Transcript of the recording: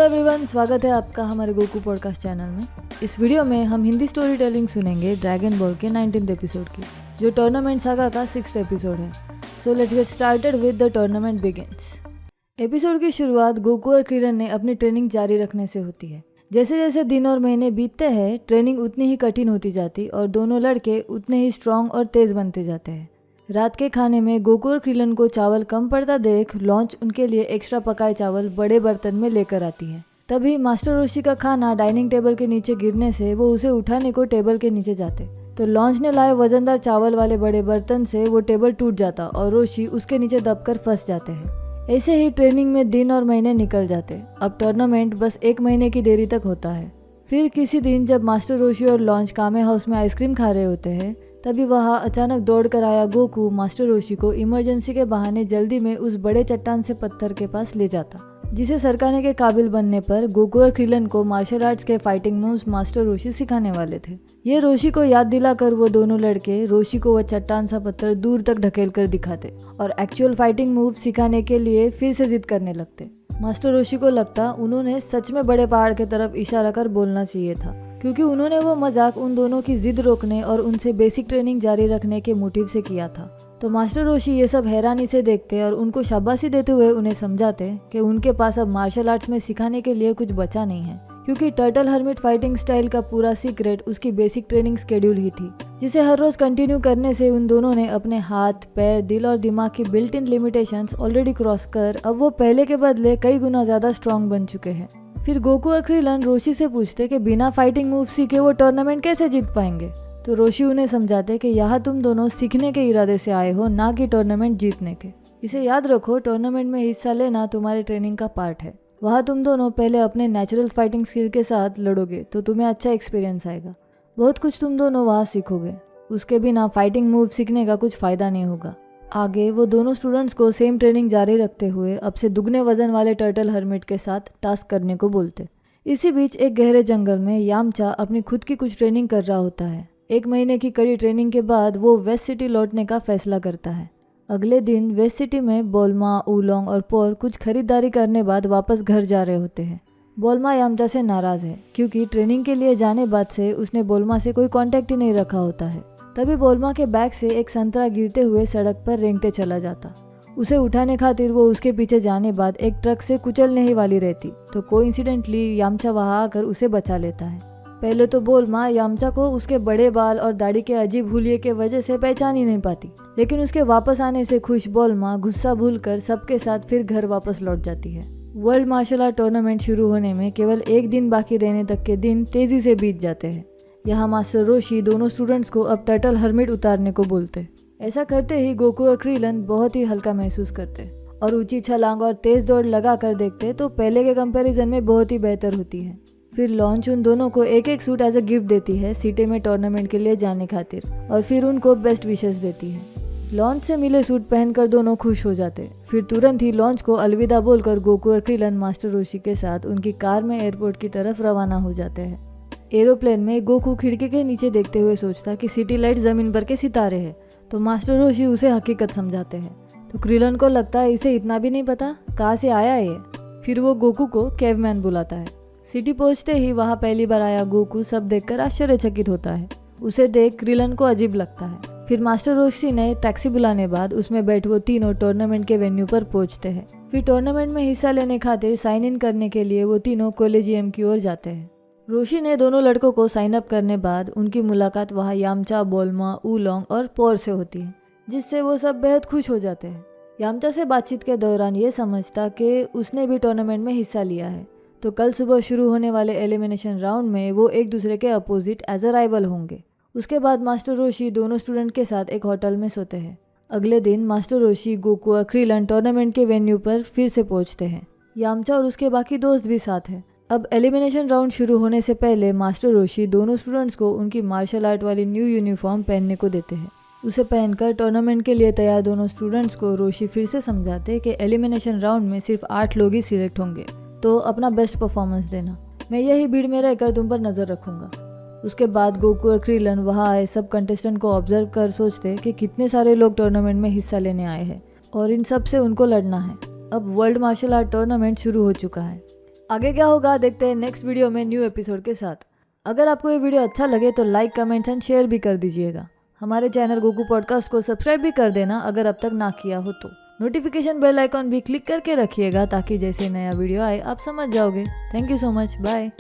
Everyone, स्वागत है आपका हमारे गोकू पॉडकास्ट चैनल में। इस वीडियो में हम हिंदी स्टोरी टेलिंग सुनेंगे ड्रैगन बॉल के 19th एपिसोड की, जो टूर्नामेंट सागा का 6th एपिसोड है। So let's get started with the tournament begins. Episode की शुरुआत गोकू और किरण ने अपनी ट्रेनिंग जारी रखने से होती है। जैसे जैसे दिन और महीने बीतते हैं, ट्रेनिंग उतनी ही कठिन होती जाती और दोनों लड़के उतने ही स्ट्रांग और तेज बनते जाते हैं। रात के खाने में गोकू और किरण को चावल कम पड़ता देख लॉन्च उनके लिए एक्स्ट्रा पकाए चावल बड़े बर्तन में लेकर आती है। तभी मास्टर रोशी का खाना डाइनिंग टेबल के नीचे गिरने से वो उसे उठाने को टेबल के नीचे जाते, तो लॉन्च ने लाए वजनदार चावल वाले बड़े बर्तन से वो टेबल टूट जाता और रोशी उसके नीचे दबकर फंस जाते हैं। ऐसे ही ट्रेनिंग में दिन और महीने निकल जाते। अब टूर्नामेंट बस 1 महीने की देरी तक होता है। फिर किसी दिन जब मास्टर रोशी और लॉन्च कामे हाउस में आइसक्रीम खा रहे होते हैं, तभी वहाँ अचानक दौड़कर आया गोकू मास्टर रोशी को इमरजेंसी के बहाने जल्दी में उस बड़े चट्टान से पत्थर के पास ले जाता, जिसे सरकाने के काबिल बनने पर गोकू और किरण को मार्शल आर्ट्स के फाइटिंग मूव्स मास्टर रोशी सिखाने वाले थे। ये रोशी को याद दिलाकर वो दोनों लड़के रोशी को वह चट्टान सा पत्थर दूर तक ढकेल कर दिखाते और एक्चुअल फाइटिंग मूव सिखाने के लिए फिर से जिद करने लगते। मास्टर रोशी को लगता उन्होंने सच में बड़े पहाड़ की तरफ इशारा कर बोलना चाहिए था, क्योंकि उन्होंने वो मजाक उन दोनों की जिद रोकने और उनसे बेसिक ट्रेनिंग जारी रखने के मोटिव से किया था। तो मास्टर रोशी ये सब हैरानी से देखते और उनको शाबाशी देते हुए उन्हें समझाते कि उनके पास अब मार्शल आर्ट्स में सिखाने के लिए कुछ बचा नहीं है, क्योंकि टर्टल हर्मिट फाइटिंग स्टाइल का पूरा सीक्रेट उसकी बेसिक ट्रेनिंग शेड्यूल ही थी, जिसे हर रोज कंटिन्यू करने से उन दोनों ने अपने हाथ, पैर, दिल और दिमाग की built in limitations already cross कर अब वो पहले के बदले कई गुना ज्यादा स्ट्रॉन्ग बन चुके हैं। फिर गोकू और किरण रोशी से पूछते कि बिना फाइटिंग मूव सीखे वो टूर्नामेंट कैसे जीत पाएंगे। तो रोशी उन्हें समझाते कि यहाँ तुम दोनों सीखने के इरादे से आए हो, ना कि टूर्नामेंट जीतने के। इसे याद रखो, टूर्नामेंट में हिस्सा लेना तुम्हारी ट्रेनिंग का पार्ट है। वहाँ तुम दोनों पहले अपने नेचुरल फाइटिंग स्किल के साथ लड़ोगे तो तुम्हें अच्छा एक्सपीरियंस आएगा। बहुत कुछ तुम दोनों वहाँ सीखोगे। उसके बिना फाइटिंग मूव सीखने का कुछ फ़ायदा नहीं होगा। आगे वो दोनों स्टूडेंट्स को सेम ट्रेनिंग जारी रखते हुए अब से दुगने वजन वाले टर्टल हर्मिट के साथ टास्क करने को बोलते। इसी बीच एक गहरे जंगल में यामचा अपनी खुद की कुछ ट्रेनिंग कर रहा होता है। 1 महीने की कड़ी ट्रेनिंग के बाद वो वेस्ट सिटी लौटने का फैसला करता है। अगले दिन वेस्ट सिटी में बोलमा, ऊलोंग और पोर कुछ खरीदारी करने बाद वापस घर जा रहे होते हैं। बोलमा यामचा से नाराज़ है, क्योंकि ट्रेनिंग के लिए जाने बाद से उसने बोलमा से कोई कांटेक्ट ही नहीं रखा होता है। तभी बोलमा के बैग से एक संतरा गिरते हुए सड़क पर रेंगते चला जाता। उसे उठाने खातिर वो उसके पीछे जाने बाद एक ट्रक से कुचलने ही वाली रहती, तो कोइंसिडेंटली यामचा वहाँ आकर उसे बचा लेता है। पहले तो बोलमा यामचा को उसके बड़े बाल और दाढ़ी के अजीब हुलिये के वजह से पहचान ही नहीं पाती, लेकिन उसके वापस आने से खुश बोलमा गुस्सा भूलकर सबके साथ फिर घर वापस लौट जाती है। वर्ल्ड मार्शल आर्ट टूर्नामेंट शुरू होने में केवल 1 दिन बाकी रहने तक के दिन तेजी से बीत जाते हैं। यहाँ मास्टर रोशी दोनों स्टूडेंट्स को अब टर्टल हर्मिट उतारने को बोलते। ऐसा करते ही गोकू और किरण बहुत ही हल्का महसूस करते और ऊंची छलांग और तेज दौड़ लगा कर देखते तो पहले के कंपैरिजन में बहुत ही बेहतर होती है। फिर लॉन्च उन दोनों को एक एक सूट एज अ गिफ्ट देती है सिटी में टूर्नामेंट के लिए जाने खातिर, और फिर उनको बेस्ट विशेस देती है। लॉन्च से मिले सूट पहनकर दोनों खुश हो जाते। फिर तुरंत ही लॉन्च को अलविदा बोलकर गोकू और किरण मास्टर रोशी के साथ उनकी कार में एयरपोर्ट की तरफ रवाना हो जाते हैं। एरोप्लेन में गोकू खिड़की के नीचे देखते हुए सोचता कि सिटी लाइट जमीन पर के सितारे हैं, तो मास्टर रोशी उसे हकीकत समझाते हैं। तो किरण को लगता है इसे इतना भी नहीं पता कहाँ से आया ये। फिर वो गोकू को कैवमैन बुलाता है। सिटी पहुंचते ही वहाँ पहली बार आया गोकू सब देखकर आश्चर्यचकित होता है। उसे देख किरण को अजीब लगता है। फिर मास्टर रोशी ने टैक्सी बुलाने बाद उसमें बैठे वो तीनों टूर्नामेंट के वेन्यू पर पहुंचते हैं। फिर टूर्नामेंट में हिस्सा लेने खातिर साइन इन करने के लिए वो तीनों कॉलेजियम की ओर जाते हैं। रोशी ने दोनों लड़कों को साइन अप करने बाद उनकी मुलाकात वहाँ यामचा, बोलमा, ऊलोंग और पोर से होती है, जिससे वो सब बेहद खुश हो जाते हैं। यामचा से बातचीत के दौरान ये समझता कि उसने भी टूर्नामेंट में हिस्सा लिया है, तो कल सुबह शुरू होने वाले एलिमिनेशन राउंड में वो एक दूसरे के अपोजिट एज अ राइवल होंगे। उसके बाद मास्टर रोशी दोनों स्टूडेंट के साथ एक होटल में सोते हैं। अगले दिन मास्टर रोशी, गोकू और किरण टूर्नामेंट के वेन्यू पर फिर से पहुँचते हैं। यामचा और उसके बाकी दोस्त भी साथ हैं। अब एलिमिनेशन राउंड शुरू होने से पहले मास्टर रोशी दोनों स्टूडेंट्स को उनकी मार्शल आर्ट वाली न्यू यूनिफॉर्म पहनने को देते हैं। उसे पहनकर टूर्नामेंट के लिए तैयार दोनों स्टूडेंट्स को रोशी फिर से समझाते कि एलिमिनेशन राउंड में सिर्फ 8 लोग ही सिलेक्ट होंगे, तो अपना बेस्ट परफॉर्मेंस देना। मैं यही भीड़ में रहकर तुम पर नज़र रखूंगा। उसके बाद गोकू और किरण वहाँ आए सब कंटेस्टेंट को ऑब्जर्व कर सोचते कि कितने सारे लोग टूर्नामेंट में हिस्सा लेने आए हैं और इन सब से उनको लड़ना है। अब वर्ल्ड मार्शल आर्ट टूर्नामेंट शुरू हो चुका है। आगे क्या होगा देखते हैं नेक्स्ट वीडियो में न्यू एपिसोड के साथ। अगर आपको ये वीडियो अच्छा लगे तो लाइक, कमेंट्स एंड शेयर भी कर दीजिएगा। हमारे चैनल गोकू पॉडकास्ट को सब्सक्राइब भी कर देना अगर अब तक ना किया हो तो। नोटिफिकेशन बेल आइकॉन भी क्लिक करके रखिएगा ताकि जैसे नया वीडियो आए आप समझ जाओगे। Thank you so much, bye.